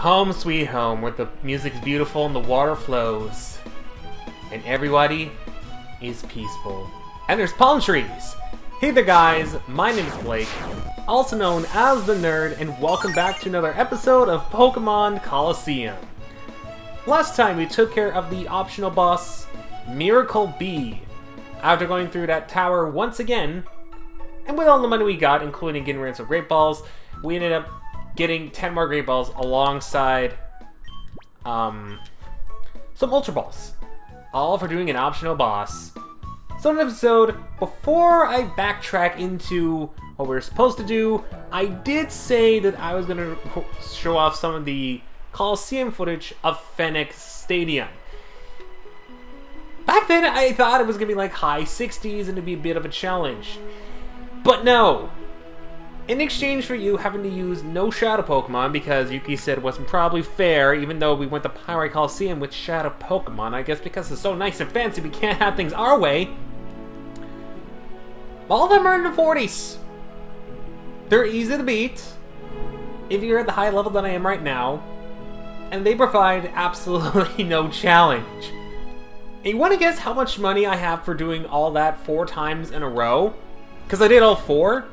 Home sweet home, where the music's beautiful and the water flows. And everybody is peaceful. And there's palm trees! Hey there guys, my name is Blake, also known as The Nerd, and welcome back to another episode of Pokémon Colosseum. Last time we took care of the optional boss, Miracle Bee. After going through that tower once again, and with all the money we got, including getting rid of some Great Balls, we ended up getting 10 more Great Balls alongside some Ultra Balls. All for doing an optional boss. So in the episode, before I backtrack into what we were supposed to do, I did say that I was going to show off some of the Colosseum footage of Phoenix Stadium. Back then, I thought it was going to be like high 60s and it'd be a bit of a challenge. But no! In exchange for you having to use no Shadow Pokemon, because Yuki said it wasn't probably fair, even though we went to Pyrite Colosseum with Shadow Pokemon, I guess because it's so nice and fancy we can't have things our way. All of them are in the 40s. They're easy to beat, if you're at the high level that I am right now, and they provide absolutely no challenge. And you want to guess how much money I have for doing all that 4 times in a row? Because I did all 4.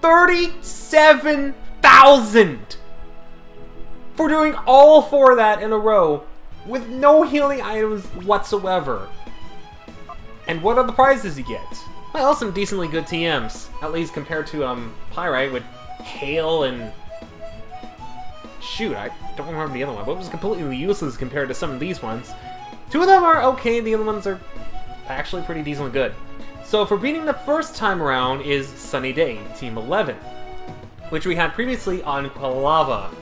37,000 for doing all 4 of that in a row with no healing items whatsoever. And what are the prizes you get? Well, some decently good TMs, at least compared to Pyrite with Hail and shoot, I don't remember the other one, but it was completely useless compared to some of these ones. 2 of them are okay, the other ones are actually pretty decently good. So for beating the first time around is Sunny Day, Team 11, which we had previously on Quilava.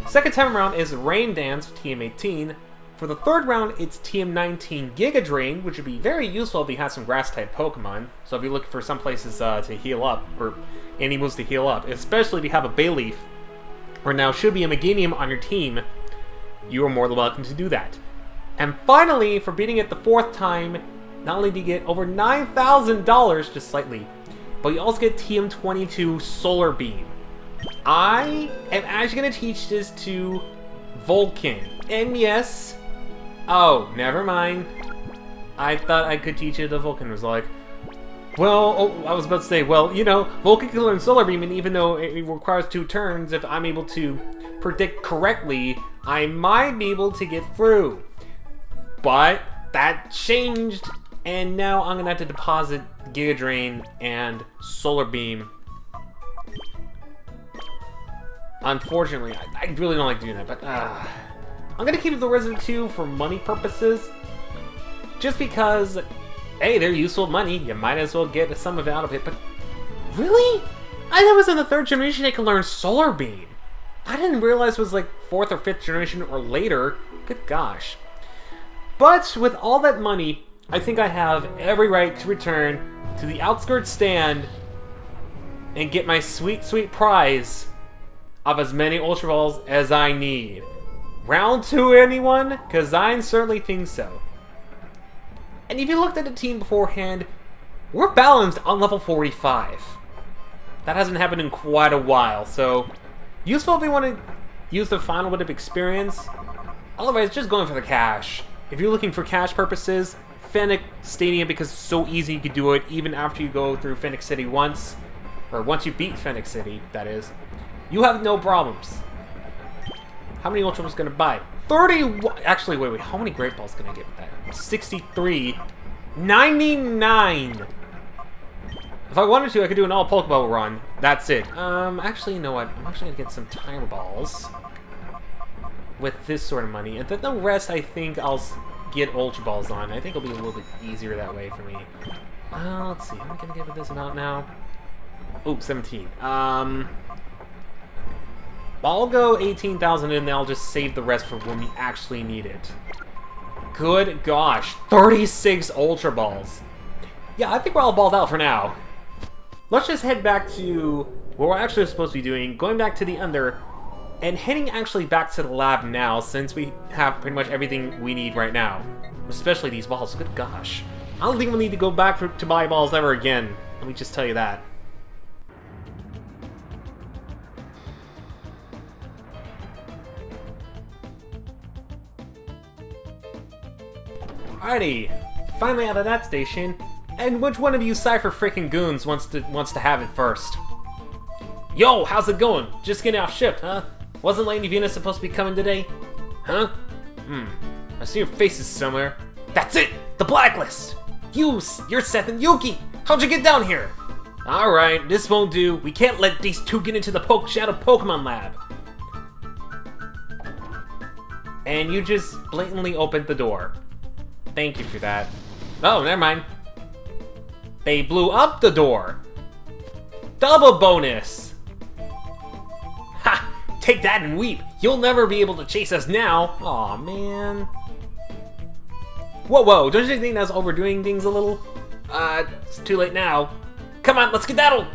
Second time around is Rain Dance, Team 18. For the third round, it's Team 19 Giga Drain, which would be very useful if you had some Grass-type Pokemon. So if you're looking for some places to heal up, or any moves to heal up, especially if you have a Bayleaf, or now should be a Meganium on your team, you are more than welcome to do that. And finally, for beating it the 4th time, not only do you get over $9,000, just slightly, but you also get TM22 Solar Beam. I am actually going to teach this to Vulcan. And yes, oh, never mind. I thought I could teach it to Vulcan. It was like, well, oh, I was about to say, well, you know, Vulcan can learn Solar Beam, and even though it requires 2 turns, if I'm able to predict correctly, I might be able to get through. But that changed, and now I'm gonna have to deposit Giga Drain and Solar Beam. Unfortunately, I really don't like doing that, but I'm gonna keep the Resident 2 for money purposes. Just because, hey, they're useful money, you might as well get some of it out of it, but really? I thought it was in the 3rd generation they could learn Solar Beam. I didn't realize it was like 4th or 5th generation or later. Good gosh. But with all that money, I think I have every right to return to the outskirts stand and get my sweet, sweet prize of as many Ultra Balls as I need. Round 2, anyone? Because I certainly think so. And if you looked at the team beforehand, we're balanced on level 45. That hasn't happened in quite a while, so useful if you want to use the final bit of experience. Otherwise, just going for the cash. If you're looking for cash purposes, Phoenix Stadium, because it's so easy you can do it even after you go through Phoenix City once, or once you beat Phoenix City, that is, you have no problems. How many Ultra Balls gonna buy? 30. Actually, wait, how many Great Balls can I get with that? 63. 99. If I wanted to, I could do an all Pokeball run. That's it. Actually, you know what? I'm actually gonna get some Timer Balls with this sort of money, and then the rest I think I'll get Ultra Balls on. I think it'll be a little bit easier that way for me. Let's see, how am I gonna get with this amount now? Ooh, 17. I'll go 18,000 and then I'll just save the rest for when we actually need it. Good gosh, 36 Ultra Balls. Yeah, I think we're all balled out for now. Let's just head back to what we're actually supposed to be doing, going back to the Under, and heading actually back to the lab now, since we have pretty much everything we need right now. Especially these balls, good gosh. I don't think we'll need to go back to buy balls ever again. Let me just tell you that. Alrighty, finally out of that station. And which one of you Cypher freaking goons wants to have it first? Yo, how's it going? Just getting off shift, huh? Wasn't Lady Venus supposed to be coming today? Huh? I see your faces somewhere. That's it! The blacklist! You're Seth and Yuki! How'd you get down here? Alright, this won't do. We can't let these two get into the Shadow Pokemon Lab. And you just blatantly opened the door. Thank you for that. Oh, never mind. They blew up the door. Double bonus! Ha! Take that and weep. You'll never be able to chase us now. Aw, man. Whoa, don't you think that's overdoing things a little? It's too late now. Come on, let's skedaddle!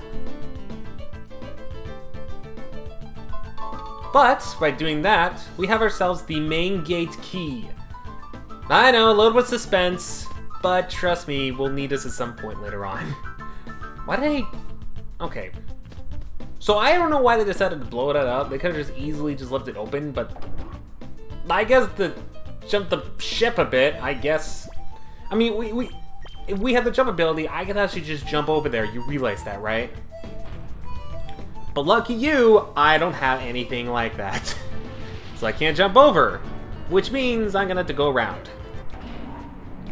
But, by doing that, we have ourselves the main gate key. I know, a little bit of suspense, but trust me, we'll need this at some point later on. Why did I... Okay. So I don't know why they decided to blow that up. They could have just easily just left it open, but... I guess to jump the ship a bit, I guess... I mean, if we have the jump ability, I could actually just jump over there. You realize that, right? But lucky you, I don't have anything like that. So I can't jump over. Which means I'm gonna have to go around.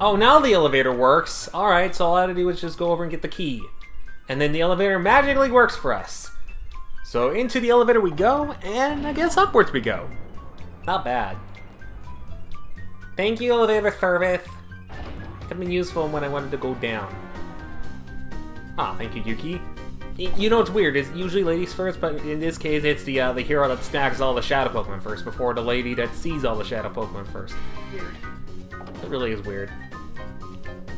Oh, now the elevator works. Alright, so all I had to do was just go over and get the key. And then the elevator magically works for us. So into the elevator we go, and I guess upwards we go. Not bad. Thank you, elevator service. Could have been useful when I wanted to go down. Ah, thank you, Yuki. You know what's weird, it's usually ladies first, but in this case it's the hero that snags all the Shadow Pokemon first before the lady that sees all the Shadow Pokemon first. Weird. It really is weird.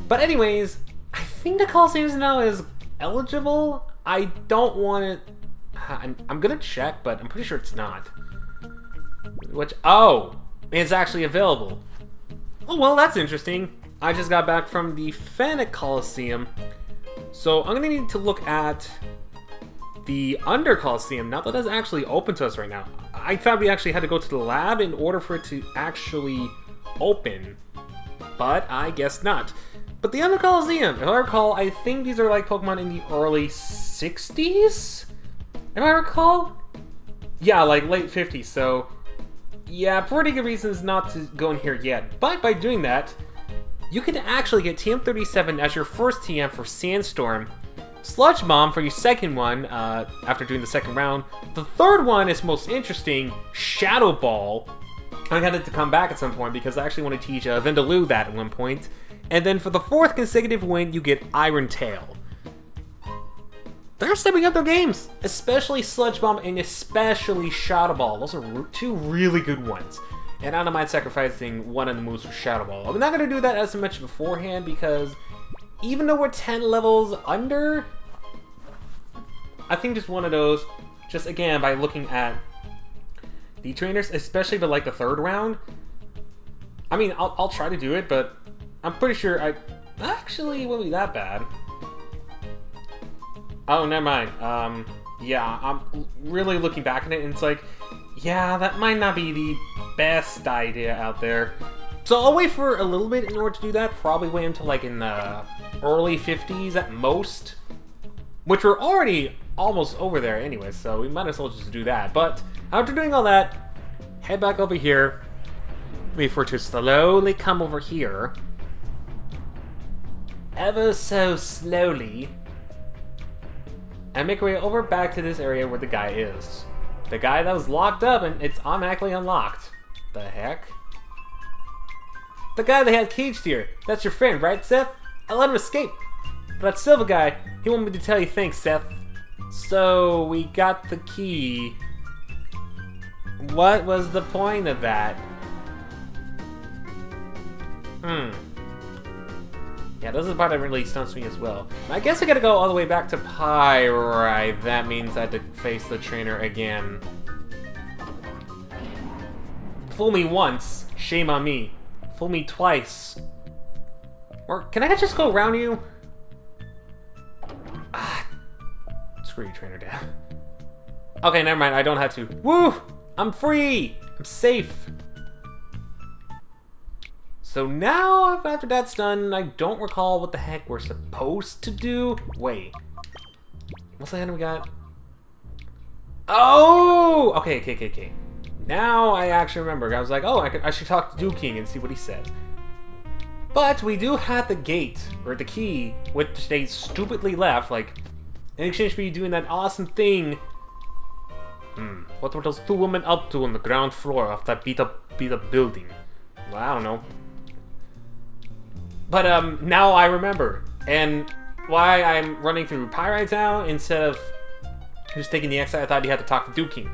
But anyways, I think the Colosseum now is eligible. I don't want it... I'm gonna check, but I'm pretty sure it's not. Which... Oh! It's actually available. Oh, well, that's interesting. I just got back from the Fennec Colosseum. So I'm gonna need to look at the Under Colosseum now that it's actually open to us right now. I thought we actually had to go to the lab in order for it to actually open, but I guess not. But the Under Colosseum, if I recall, I think these are like Pokemon in the early 60s? If I recall? Yeah, like late 50s, so yeah, pretty good reasons not to go in here yet. But by doing that, you can actually get TM37 as your first TM for Sandstorm, Sludge Bomb for your second one after doing the second round. The third one is most interesting, Shadow Ball. I got it to come back at some point because I actually want to teach Vindaloo that at one point. And then for the fourth consecutive win, you get Iron Tail. They're stepping up their games, especially Sludge Bomb and especially Shadow Ball. Those are two really good ones. And I don't mind sacrificing one of the moves for Shadow Ball. I'm not going to do that as I mentioned beforehand because even though we're 10 levels under, I think just one of those, just again by looking at the trainers, especially by like the third round. I mean, I'll try to do it, but I'm pretty sure actually it won't be that bad. Oh, never mind. Yeah, I'm really looking back at it and it's like, yeah, that might not be the best idea out there. So I'll wait for a little bit in order to do that. Probably wait until like in the early 50s at most. Which we're already almost over there anyway, so we might as well just do that. But after doing all that, head back over here. Wait for it to slowly come over here. Ever so slowly. And make our way over back to this area where the guy is. The guy that was locked up and it's automatically unlocked. The heck? The guy that had caged here. That's your friend, right, Seth? I let him escape. But that Silver guy, he wanted me to tell you thanks, Seth. So, we got the key. What was the point of that? Yeah, this is the part that really stunts me as well. I guess I gotta go all the way back to Pyrite. That means I have to face the trainer again. Fool me once, shame on me. Fool me twice. Or can I just go around you? Ah, screw you, trainer dad. Okay, never mind, I don't have to. Woo! I'm free! I'm safe! So now, after that's done, I don't recall what the heck we're supposed to do. Wait. What's the item we got? Oh! Okay. Now I actually remember. I was like, oh, I should talk to Dew King and see what he says. But we do have the gate, or the key, which they stupidly left, like, in exchange for you doing that awesome thing. What were those two women up to on the ground floor of that beat up building? Well, I don't know. But now I remember, and why I'm running through Pyrite Town instead of just taking the exit. I thought you had to talk to Dew King.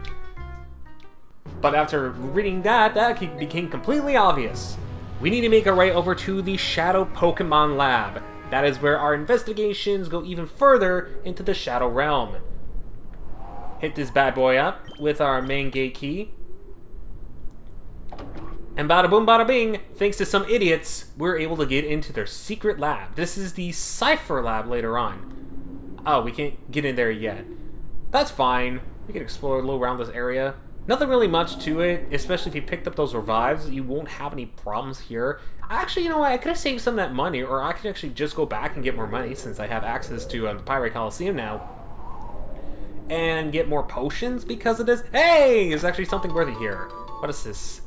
But after reading that became completely obvious. We need to make our way over to the Shadow Pokemon Lab. That is where our investigations go even further into the Shadow Realm. Hit this bad boy up with our main gate key. And bada boom bada bing, thanks to some idiots, we're able to get into their secret lab. This is the Cypher Lab later on. Oh, we can't get in there yet. That's fine. We can explore a little around this area. Nothing really much to it, especially if you picked up those revives. You won't have any problems here. Actually, you know what? I could have saved some of that money, or I could actually just go back and get more money since I have access to the Pokémon Colosseum now. And get more potions because of this. Hey! There's actually something worthy here. What is this?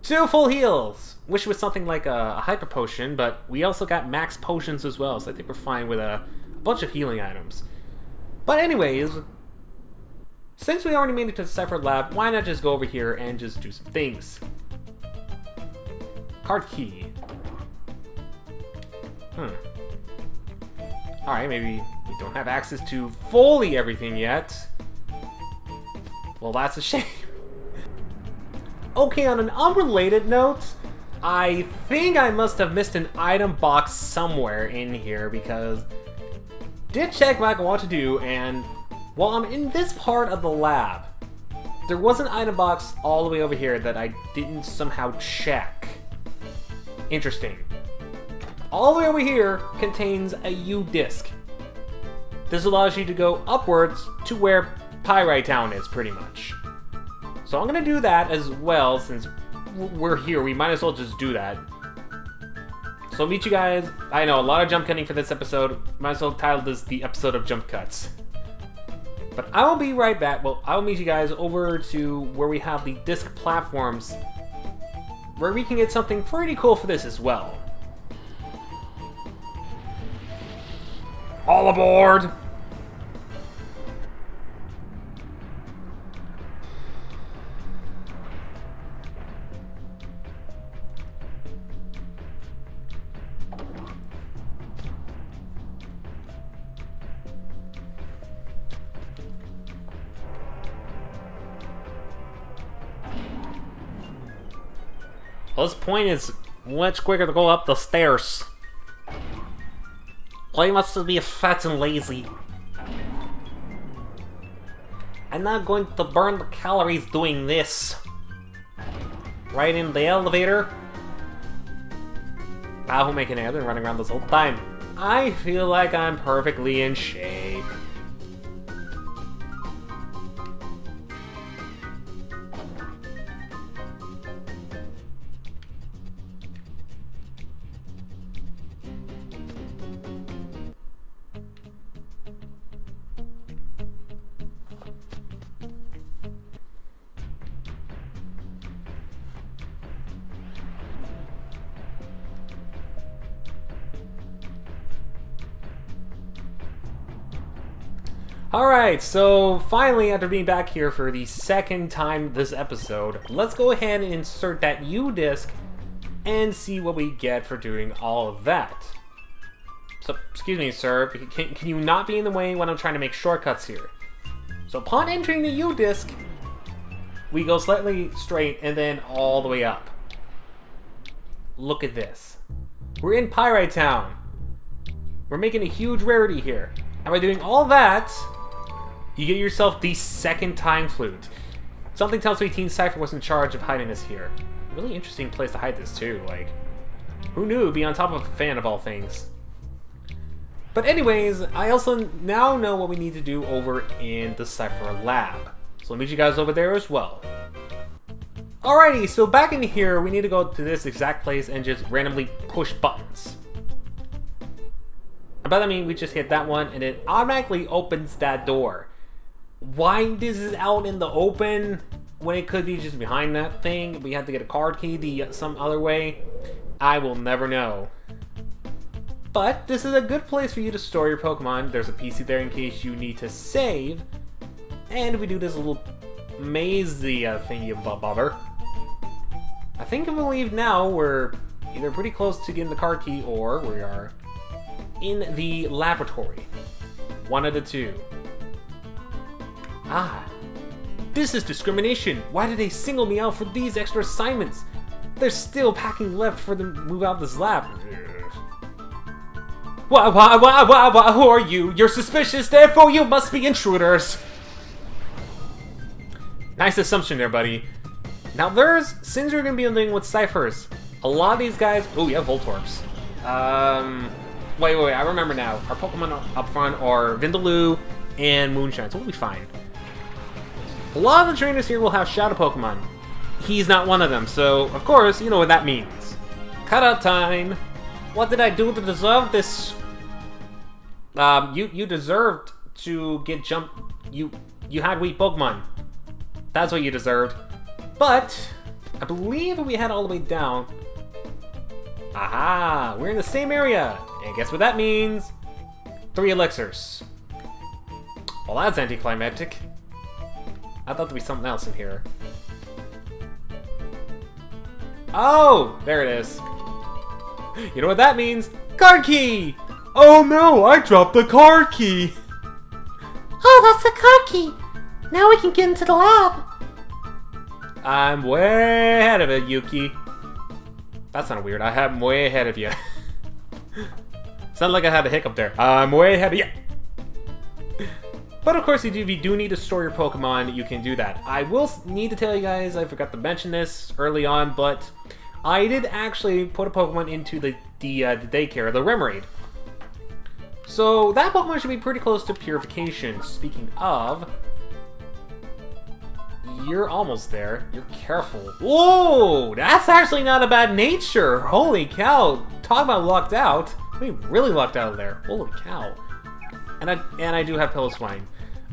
2 full heals! Wish it was something like a hyper potion, but we also got max potions as well, so I think we're fine with a bunch of healing items. But anyways, since we already made it to the Cypher Lab, why not just go over here and just do some things? Card key. Alright, maybe we don't have access to fully everything yet. Well, that's a shame. Okay, on an unrelated note, I think I must have missed an item box somewhere in here because did check back on what to do, and while I'm in this part of the lab, there was an item box all the way over here that I didn't somehow check. Interesting. All the way over here contains a U-disc. This allows you to go upwards to where Pyrite Town is, pretty much. So I'm gonna do that as well, since we're here. We might as well just do that. So I'll meet you guys. I know, a lot of jump cutting for this episode. Might as well title this the episode of jump cuts. But I will be right back. Well, I will meet you guys over to where we have the disc platforms, where we can get something pretty cool for this as well. All aboard! Well, this point is much quicker to go up the stairs. I must be fat and lazy. I'm not going to burn the calories doing this. Right in the elevator. Wow, who making it? I've been running around this whole time. I feel like I'm perfectly in shape. Alright, so finally, after being back here for the second time this episode, let's go ahead and insert that U-disc and see what we get for doing all of that. So, excuse me, sir, can you not be in the way when I'm trying to make shortcuts here? So upon entering the U-disc, we go slightly straight and then all the way up. Look at this. We're in Pyrite Town. We're making a huge rarity here. And by doing all that, you get yourself the second time flute. Something tells me Teen Cypher was in charge of hiding this here. Really interesting place to hide this too, like, who knew it'd be on top of a fan of all things. But anyways, I also now know what we need to do over in the Cypher Lab. So I'll meet you guys over there as well. Alrighty, so back in here, we need to go to this exact place and just randomly push buttons. And by that I mean we just hit that one and it automatically opens that door. Why this is out in the open when it could be just behind that thing? We have to get a card key some other way. I will never know. But this is a good place for you to store your Pokemon. There's a PC there in case you need to save. And we do this little mazy thingy bobber. I think if we leave now, we're either pretty close to getting the card key or we are in the laboratory. One of the two. Ah, this is discrimination. Why did they single me out for these extra assignments? There's still packing left for them to move out this lab. Why, who are you? You're suspicious, therefore you must be intruders. Nice assumption there, buddy. Now since you're gonna be dealing with ciphers, a lot of these guys, oh yeah, Voltorbs. Wait, I remember now. Our Pokemon up front are Vindaloo and Moonshine, so we'll be fine. A lot of the trainers here will have Shadow Pokemon. He's not one of them, so of course, you know what that means. Cutout time! What did I do to deserve this? You deserved to get jumped. You had weak Pokemon. That's what you deserved. But I believe if we head all the way down. Aha! We're in the same area! And guess what that means? 3 elixirs. Well, that's anticlimactic. I thought there'd be something else in here. Oh! There it is. You know what that means? Card key! Oh no! I dropped the card key! Oh, that's the card key! Now we can get into the lab! I'm way ahead of it, Yuki. That sounded weird. I'm way ahead of you. Sounded like I had a hiccup there. I'm way ahead of you. But of course, if you do need to store your Pokemon, you can do that. I will need to tell you guys, I forgot to mention this early on, but I did actually put a Pokemon into the daycare, the Remoraid. So that Pokemon should be pretty close to purification. Speaking of, you're almost there. You're careful. Whoa! That's actually not a bad nature! Holy cow! Talk about lucked out. We really lucked out of there. Holy cow. And I do have Piloswine.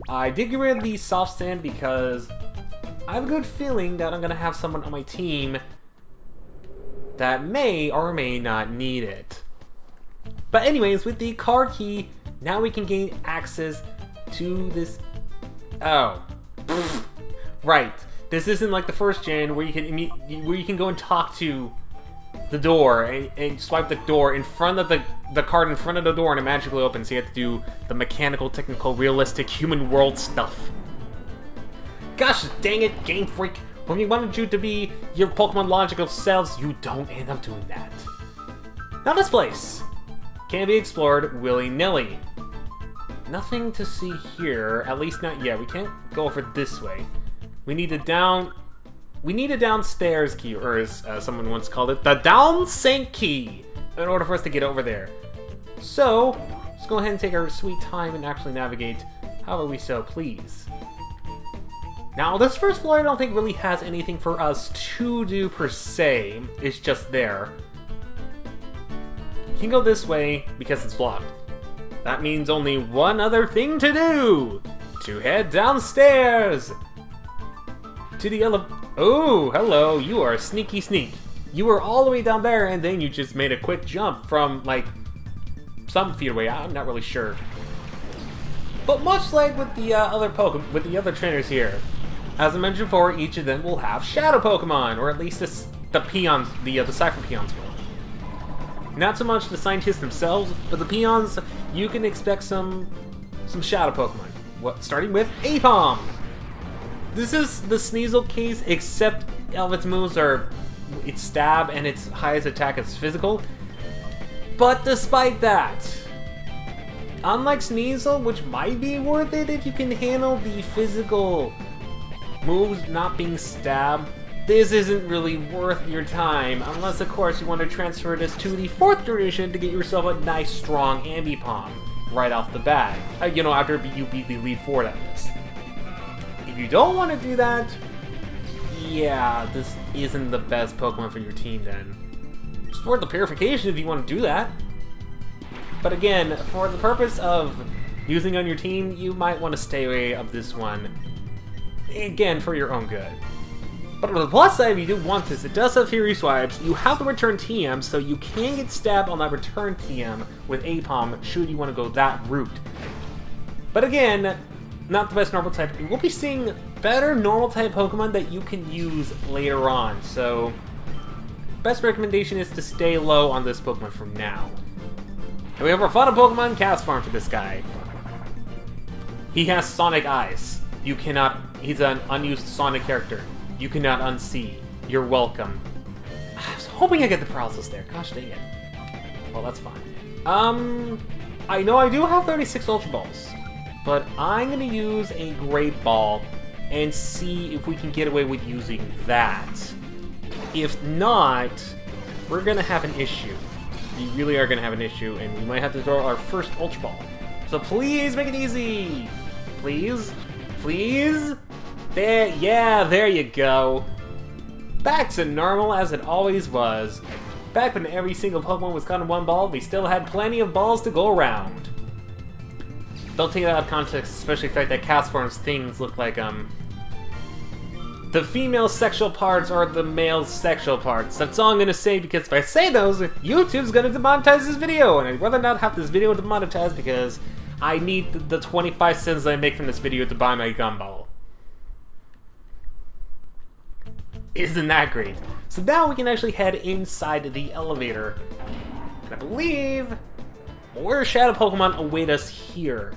I did get rid of the soft stand because I have a good feeling that I'm going to have someone on my team that may or may not need it. But anyways, with the card key, now we can gain access to this... Oh. Right. This isn't like the first gen where you can go and talk to the door and swipe the door in front of the card in front of the door and it magically opens. So you have to do the mechanical, technical, realistic, human world stuff. Gosh dang it, Game Freak! When we wanted you to be your Pokemon logical selves, you don't end up doing that. Now this place can be explored willy-nilly. Nothing to see here, at least not yet. We can't go over this way. We need a downstairs key, or as someone once called it, the down sink key, in order for us to get over there. So, let's go ahead and take our sweet time and actually navigate however we so please. Now, this first floor I don't think really has anything for us to do per se. It's just there. You can go this way because it's blocked. That means only one other thing to do! To head downstairs! To the Oh, hello, you are a sneaky sneak. You were all the way down there and then you just made a quick jump from, like, some feet away. I'm not really sure. But much like with the other trainers here, as I mentioned before, each of them will have Shadow Pokemon, or at least the peons, the Cypher peons will. Not so much the scientists themselves, but the peons, you can expect some Shadow Pokemon. Starting with Apom. This is the Sneasel case, except all of its moves are its stab and its highest attack is physical. But despite that, unlike Sneasel, which might be worth it if you can handle the physical moves not being stabbed, this isn't really worth your time, unless of course you want to transfer this to the 4th edition to get yourself a nice strong Ambipom right off the bat. You know, after you beat the Elite Four, that is. If you don't want to do that, yeah, this isn't the best Pokemon for your team then. It's worth the purification if you want to do that. But again, for the purpose of using on your team, you might want to stay away of this one. Again, for your own good. But on the plus side, if you do want this, it does have Fury Swipes. You have to return TM, so you can get stabbed on that return TM with Apom, should you want to go that route. But again, not the best normal type. You will be seeing better normal type Pokemon that you can use later on, so best recommendation is to stay low on this Pokemon for now. And we have our final Pokemon, Castform, for this guy. He has Sonic Eyes. You cannot... He's an unused Sonic character. You cannot unsee. You're welcome. I was hoping I get the paralysis there. Gosh dang it. Well, that's fine. I know I do have 36 Ultra Balls, but I'm gonna use a Great Ball and see if we can get away with using that. If not, we're gonna have an issue. We really are gonna have an issue, and we might have to throw our first Ultra Ball. So please make it easy! Please? Please? There, yeah, there you go. Back to normal as it always was. Back when every single Pokemon was caught in one ball, we still had plenty of balls to go around. Don't take that out of context, especially the fact that Castform's things look like, the female sexual parts are the male sexual parts. That's all I'm gonna say, because if I say those, YouTube's gonna demonetize this video, and I'd rather not have this video demonetized because I need the 25 cents I make from this video to buy my gumball. Isn't that great? So now we can actually head inside the elevator. And I believe more Shadow Pokemon await us here.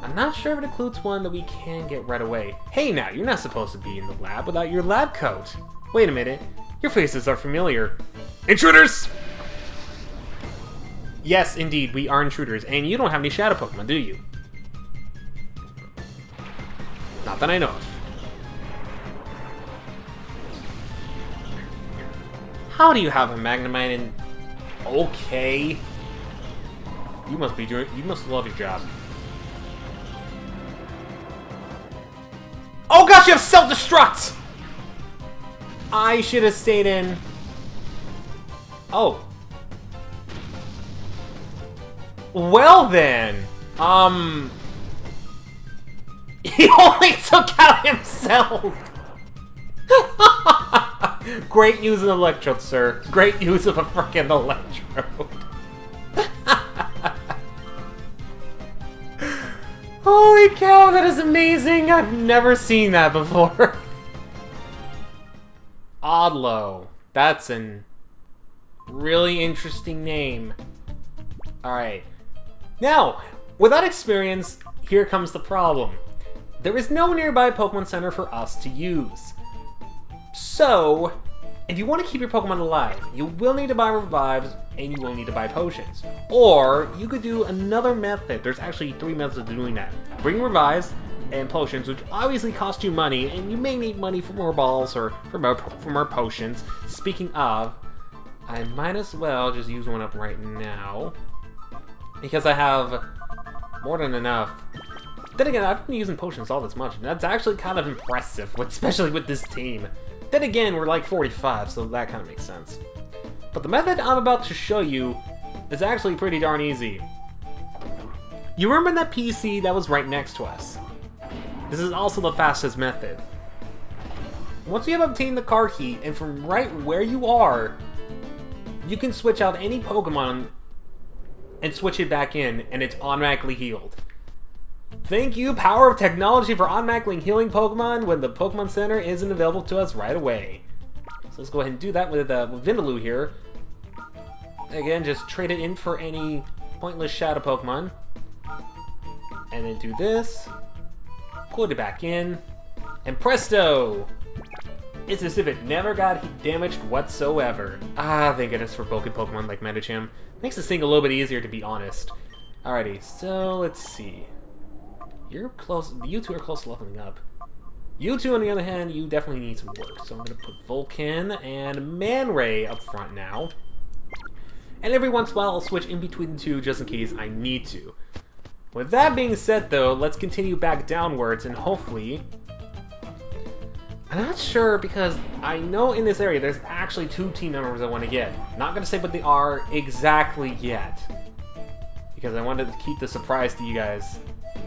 I'm not sure if it includes one that we can get right away. Hey now, you're not supposed to be in the lab without your lab coat. Wait a minute, your faces are familiar. Intruders! Yes, indeed, we are intruders, and you don't have any Shadow Pokemon, do you? Not that I know of. How do you have a Magnemite in... Okay. You must love your job. Oh gosh, you have self-destruct! I should have stayed in... Oh. Well then. He only took out himself! Great use of Electrode, sir. Great use of a frickin' Electrode. Holy cow, that is amazing! I've never seen that before. Odlow. That's a really interesting name. Alright. Now, without experience, here comes the problem. There is no nearby Pokemon Center for us to use. So, if you want to keep your Pokemon alive, you will need to buy revives, and you will need to buy potions. Or, you could do another method. There's actually 3 methods of doing that. Bring revives and potions, which obviously cost you money, and you may need money for more balls or for more potions. Speaking of, I might as well just use one up right now, because I have more than enough. Then again, I've been using potions all this much, and that's actually kind of impressive, especially with this team. Then again, we're like 45, so that kind of makes sense. But the method I'm about to show you is actually pretty darn easy. You remember that PC that was right next to us? This is also the fastest method. Once you have obtained the card key, and from right where you are, you can switch out any Pokemon and switch it back in, and it's automatically healed. Thank you, power of technology, for automatically healing Pokemon when the Pokemon Center isn't available to us right away. So let's go ahead and do that with Vindaloo here. Again, just trade it in for any pointless Shadow Pokemon. And then do this. Put it back in. And presto! It's as if it never got damaged whatsoever. Ah, thank goodness for bulky Pokemon like Medicham. Makes this thing a little bit easier, to be honest. Alrighty, so let's see. You're close. You two are close to leveling up. You two, on the other hand, you definitely need some work. So I'm going to put Vulcan and Man Ray up front now. And every once in a while, I'll switch in between the two just in case I need to. With that being said, though, let's continue back downwards and hopefully I'm not sure because I know in this area there's actually 2 team members I want to get. Not going to say what they are exactly yet. Because I wanted to keep the surprise to you guys.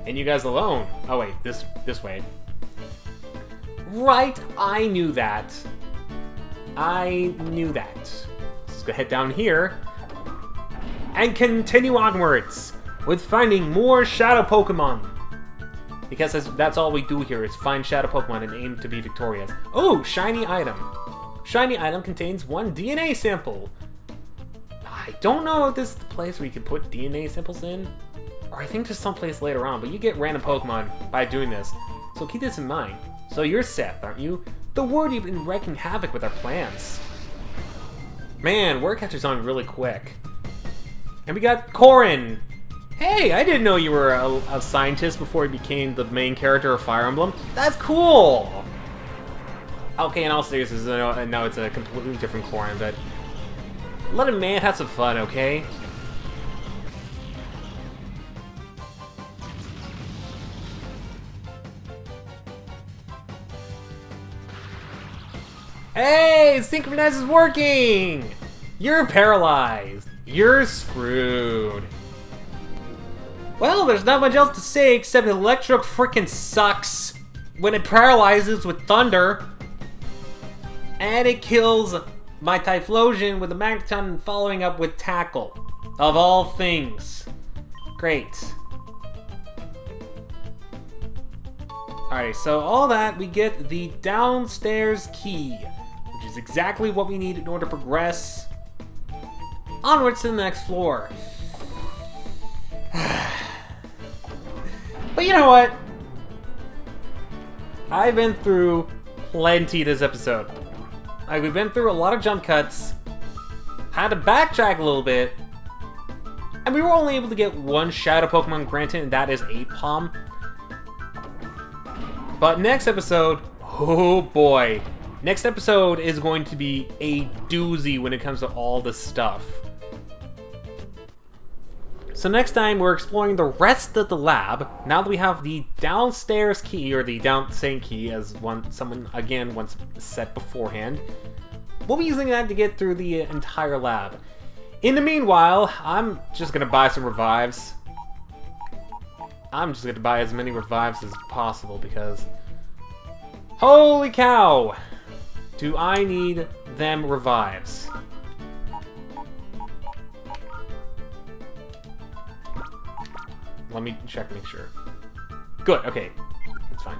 And you guys alone. Oh wait, this way. Right, I knew that. I knew that. Let's go head down here. And continue onwards with finding more Shadow Pokemon. Because that's all we do here is find Shadow Pokemon and aim to be victorious. Oh, shiny item. Shiny item contains 1 DNA sample. I don't know if this is the place where you can put DNA samples in. Or I think there's some place later on, but you get random Pokemon by doing this. So keep this in mind. So you're Seth, aren't you? The word you've been wreaking havoc with our plans. Man, word catches on really quick. And we got Corin. Hey, I didn't know you were a scientist before you became the main character of Fire Emblem. That's cool! Okay, in all seriousness, I know it's a completely different Corin, but let a man have some fun, okay? Hey, Synchronize is working! You're paralyzed. You're screwed. Well, there's not much else to say except Electro frickin' sucks when it paralyzes with thunder. And it kills my Typhlosion with a Magneton following up with Tackle. Of all things. Great. Alright, so all that, we get the downstairs key, which is exactly what we need in order to progress onwards to the next floor. But you know what? I've been through plenty this episode. Like, we've been through a lot of jump cuts, had to backtrack a little bit, and we were only able to get 1 Shadow Pokemon granted, and that is Apom. But next episode, oh boy. Next episode is going to be a doozy when it comes to all this stuff. So next time we're exploring the rest of the lab, now that we have the downstairs key, or the downsane key as someone again once said beforehand. We'll be using that to get through the entire lab. In the meanwhile, I'm just gonna buy some revives. I'm just gonna buy as many revives as possible because holy cow! Do I need them revives? Let me check, make sure. Good, okay. It's fine.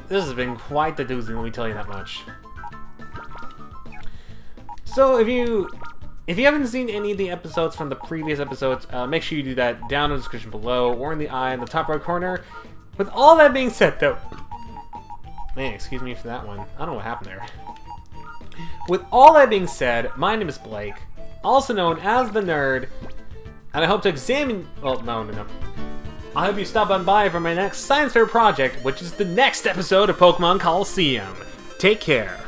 This has been quite the doozy, let me tell you that much. So, if you haven't seen any of the episodes from the previous episodes, make sure you do that down in the description below, or in the eye in the top right corner. With all that being said, though... Man, excuse me for that one. I don't know what happened there. With all that being said, my name is Blake, also known as the Nerd, and I hope to examine... Well, no. I hope you stop on by for my next science fair project, which is the next episode of Pokémon Colosseum. Take care.